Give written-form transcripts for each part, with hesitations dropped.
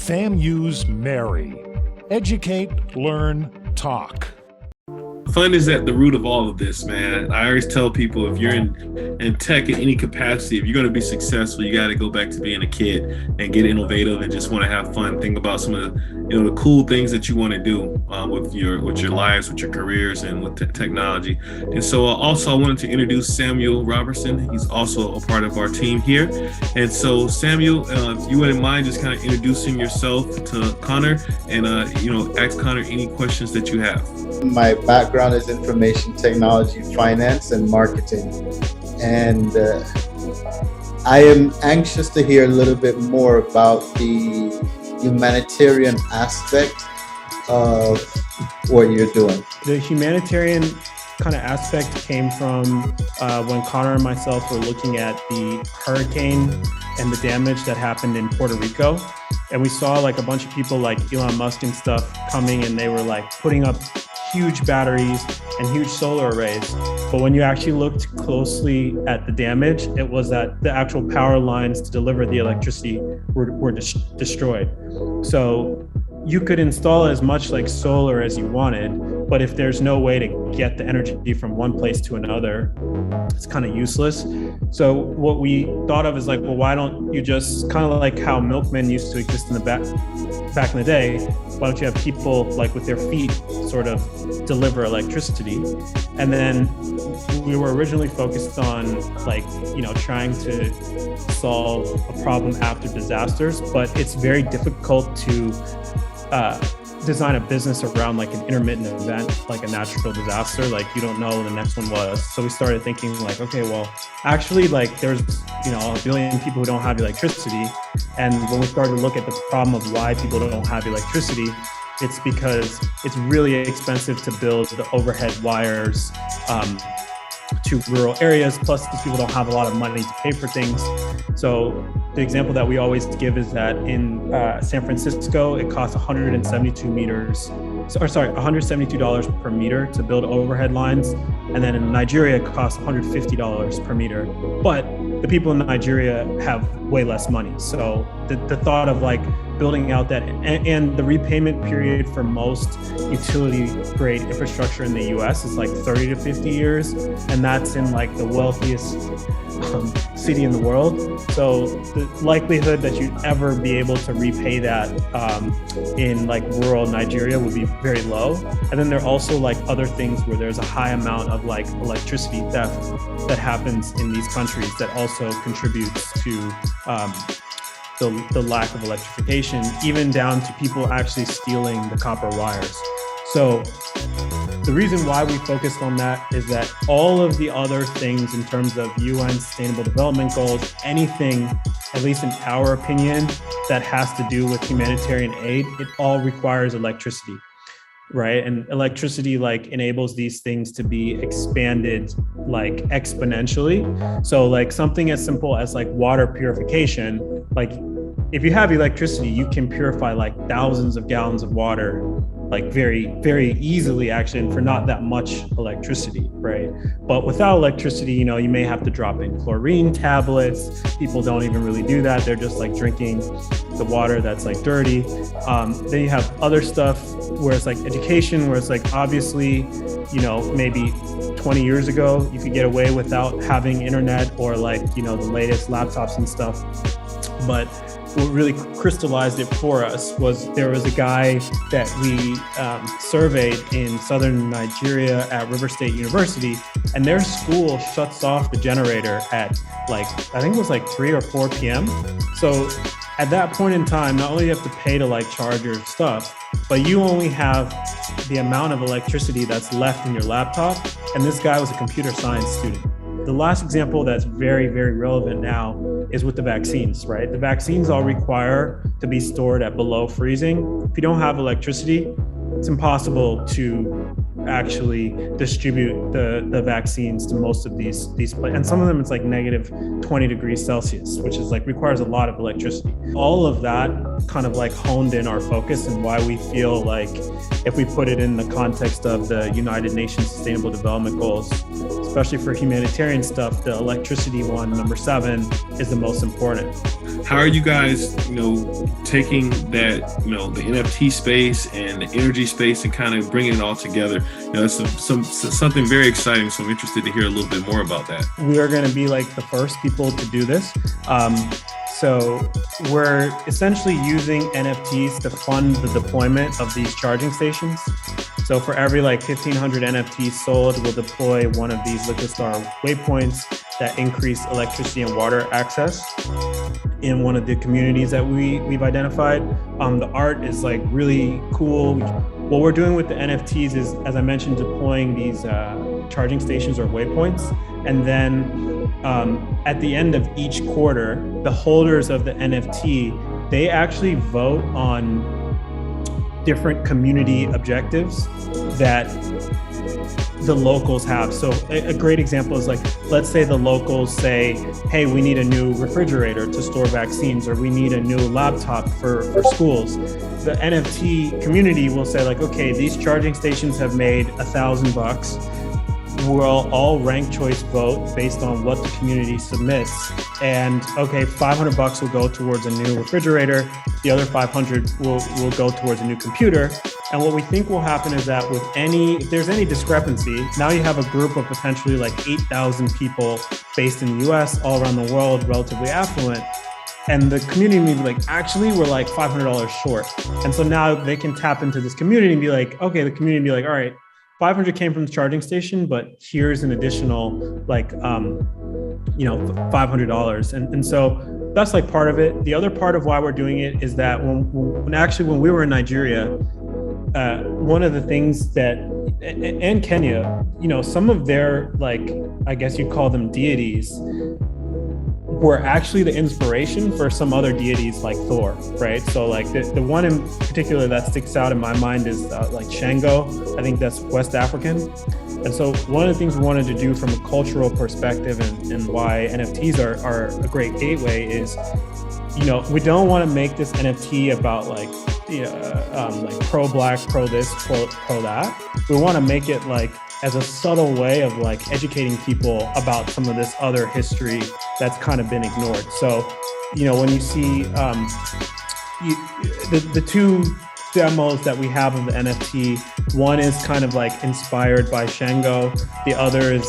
FAMU's Mary. Educate, learn, talk. Fun is at the root of all of this, man. I always tell people, if you're in tech in any capacity, if you're going to be successful, you got to go back to being a kid and get innovative and just want to have fun. Think about some of the cool things that you want to do with your lives, with your careers, and with technology. And so also I wanted to introduce Samuel Robertson. He's also a part of our team here. And so Samuel, if you wouldn't mind just kind of introducing yourself to Connor and ask Connor any questions that you have. My background is information technology, finance, and marketing. And I am anxious to hear a little bit more about the humanitarian aspect of what you're doing. The humanitarian kind of aspect came from when Connor and myself were looking at the hurricane and the damage that happened in Puerto Rico. And we saw like a bunch of people like Elon Musk and stuff coming, and they were like putting up huge batteries and huge solar arrays. But when you actually looked closely at the damage, it was that the actual power lines to deliver the electricity were destroyed. So you could install as much like solar as you wanted, but if there's no way to get the energy from one place to another, it's kind of useless. So what we thought of is like, well, why don't you just kind of like how milkmen used to exist in the back in the day, why don't you have people like with their feet sort of deliver electricity? And then we were originally focused on like, trying to solve a problem after disasters, but it's very difficult to design a business around like an intermittent event, like a natural disaster. Like you don't know when the next one was. So we started thinking like, okay, well, actually like there's, a billion people who don't have electricity. And when we started to look at the problem of why people don't have electricity, it's because it's really expensive to build the overhead wires to rural areas. Plus these people don't have a lot of money to pay for things. So the example that we always give is that in San Francisco, it costs $172 per meter to build overhead lines. And then in Nigeria, it costs $150 per meter. But the people in Nigeria have way less money. So the thought of like building out that, and the repayment period for most utility grade infrastructure in the US is like 30 to 50 years. And that's in like the wealthiest city in the world. So the likelihood that you'd ever be able to repay that in like rural Nigeria would be very low. And then there are also like other things where there's a high amount of like electricity theft that happens in these countries that also contributes to the lack of electrification, even down to people actually stealing the copper wires. So the reason why we focused on that is that all of the other things in terms of UN Sustainable Development Goals, anything, at least in our opinion, that has to do with humanitarian aid, it all requires electricity, right? And electricity like enables these things to be expanded like exponentially. So like something as simple as like water purification, like if you have electricity, you can purify like thousands of gallons of water like very, very easily actually, and for not that much electricity, right? But without electricity, you may have to drop in chlorine tablets. People don't even really do that. They're just like drinking the water that's like dirty. Then you have other stuff where it's like education, where it's like obviously, maybe 20 years ago, you could get away without having internet or like, the latest laptops and stuff. But what really crystallized it for us was there was a guy that we surveyed in southern Nigeria at River State University, and their school shuts off the generator at like, I think it was like 3 or 4 p.m. So at that point in time, not only do you have to pay to like charge your stuff, but you only have the amount of electricity that's left in your laptop. And this guy was a computer science student. The last example that's very, very relevant now is with the vaccines, right? The vaccines all require to be stored at below freezing. If you don't have electricity, it's impossible to actually distribute the vaccines to most of these places. And some of them it's like negative 20 degrees Celsius, which is like requires a lot of electricity. All of that kind of like honed in our focus and why we feel like if we put it in the context of the United Nations Sustainable Development Goals, especially for humanitarian stuff, the electricity one, number 7, is the most important. How are you guys, taking that, the NFT space and the energy space and kind of bringing it all together? It's something very exciting. So I'm interested to hear a little bit more about that. We are going to be like the first people to do this. So we're essentially using NFTs to fund the deployment of these charging stations. So for every like 1,500 NFTs sold, we'll deploy one of these Liquid Star waypoints that increase electricity and water access in one of the communities that we've identified. The art is like really cool. What we're doing with the NFTs is, as I mentioned, deploying these charging stations or waypoints. And then at the end of each quarter, the holders of the NFT, they actually vote on different community objectives that the locals have. So a great example is like, let's say the locals say, hey, we need a new refrigerator to store vaccines, or we need a new laptop for schools. The NFT community will say like, okay, these charging stations have made $1,000. We'll all rank choice vote based on what the community submits. And okay, $500 will go towards a new refrigerator. The other 500 will go towards a new computer. And what we think will happen is that if there's any discrepancy, now you have a group of potentially like 8,000 people based in the US, all around the world, relatively affluent. And the community may be like, actually, we're like $500 short. And so now they can tap into this community and be like, okay, the community be like, all right, 500 came from the charging station, but here's an additional like, $500. And so that's like part of it. The other part of why we're doing it is that when we were in Nigeria, one of the things that, and Kenya, some of their, like, I guess you'd call them deities, were actually the inspiration for some other deities like Thor, right? So like the one in particular that sticks out in my mind is like Shango. I think that's West African. And so one of the things we wanted to do from a cultural perspective and why NFTs are a great gateway is, we don't want to make this NFT about like pro black, pro this, pro that. We want to make it like as a subtle way of like educating people about some of this other history that's kind of been ignored. So, when you see the two demos that we have of the NFT, one is kind of like inspired by Shango. The other is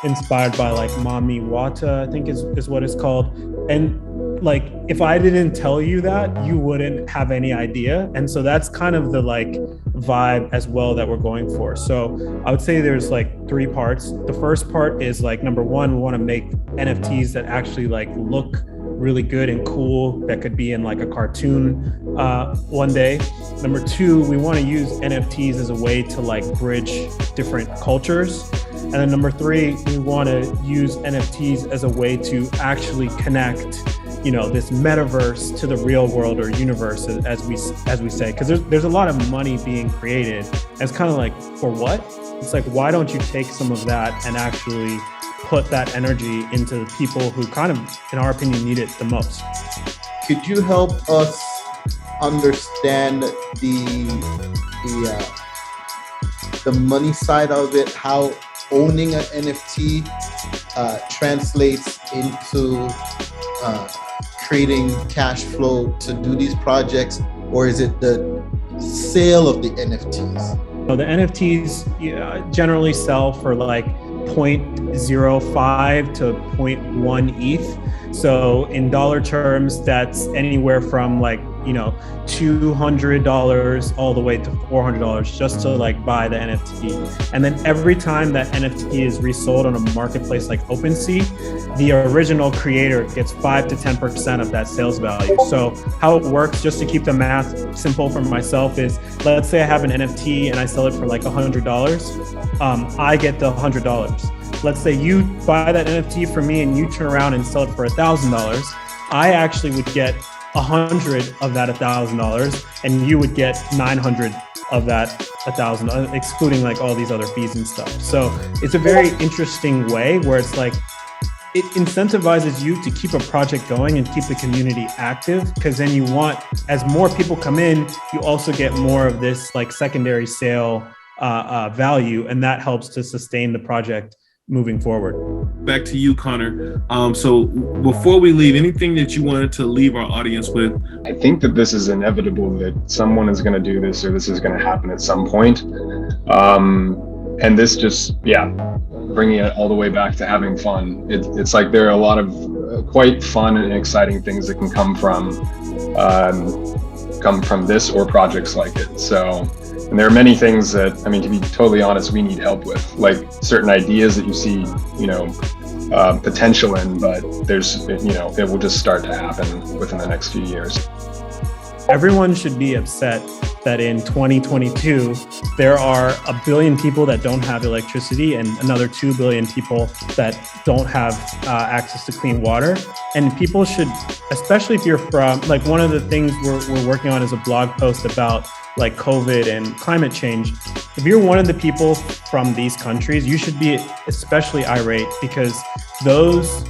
inspired by like Mami Wata, I think is what it's called. And like, if I didn't tell you that, you wouldn't have any idea. And so that's kind of the like vibe as well that we're going for. So I would say there's like 3 parts. The first part is like, number 1, we want to make NFTs that actually like look really good and cool, that could be in like a cartoon one day. Number 2, we want to use NFTs as a way to like bridge different cultures. And then number 3, we want to use NFTs as a way to actually connect this metaverse to the real world or universe, as we say, because there's a lot of money being created. And it's kind of like, for what? It's like, why don't you take some of that and actually put that energy into the people who kind of, in our opinion, need it the most? Could you help us understand the money side of it, how owning an NFT translates into creating cash flow to do these projects, or is it the sale of the NFTs? So the NFTs generally sell for like 0.05 to 0.1 ETH. So in dollar terms, that's anywhere from like, $200 all the way to $400 just to like buy the NFT. And then every time that NFT is resold on a marketplace like OpenSea, the original creator gets 5 to 10% of that sales value. So how it works, just to keep the math simple for myself, is let's say I have an NFT and I sell it for like $100. I get the $100. Let's say you buy that NFT from me and you turn around and sell it for $1,000. I actually would get 100 of that $1,000, and you would get 900 of that 1,000, excluding like all these other fees and stuff. So it's a very interesting way where it's like, it incentivizes you to keep a project going and keep the community active, because then you want, as more people come in, you also get more of this like secondary sale value, and that helps to sustain the project moving forward. Back to you, Connor. So before we leave, anything that you wanted to leave our audience with? I think that this is inevitable, that someone is going to do this, or this is going to happen at some point. And this just, bringing it all the way back to having fun. It's like there are a lot of quite fun and exciting things that can come from this or projects like it. So, and there are many things that, I mean, to be totally honest, we need help with, like certain ideas that you see, potential in, but there's, it will just start to happen within the next few years. Everyone should be upset that in 2022, there are 1 billion people that don't have electricity and another 2 billion people that don't have access to clean water. And people should, especially if you're from, like one of the things we're working on is a blog post about like COVID and climate change. If you're one of the people from these countries, you should be especially irate, because those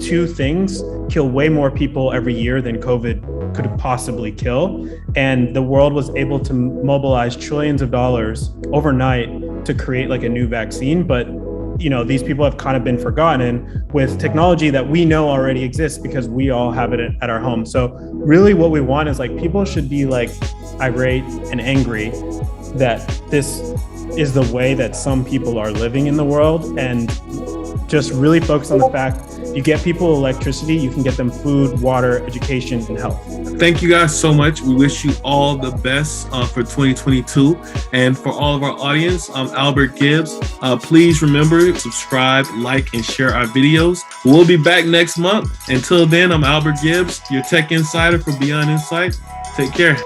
two things kill way more people every year than COVID could possibly kill. And the world was able to mobilize trillions of dollars overnight to create like a new vaccine. But these people have kind of been forgotten with technology that we know already exists because we all have it at our home. So really what we want is like people should be like irate and angry that this is the way that some people are living in the world, and just really focus on the fact you get people electricity, you can get them food, water, education, and health. Thank you guys so much. We wish you all the best for 2022. And for all of our audience, I'm Albert Gibbs. Please remember, subscribe, like, and share our videos. We'll be back next month. Until then, I'm Albert Gibbs, your tech insider for Beyond Insight. Take care.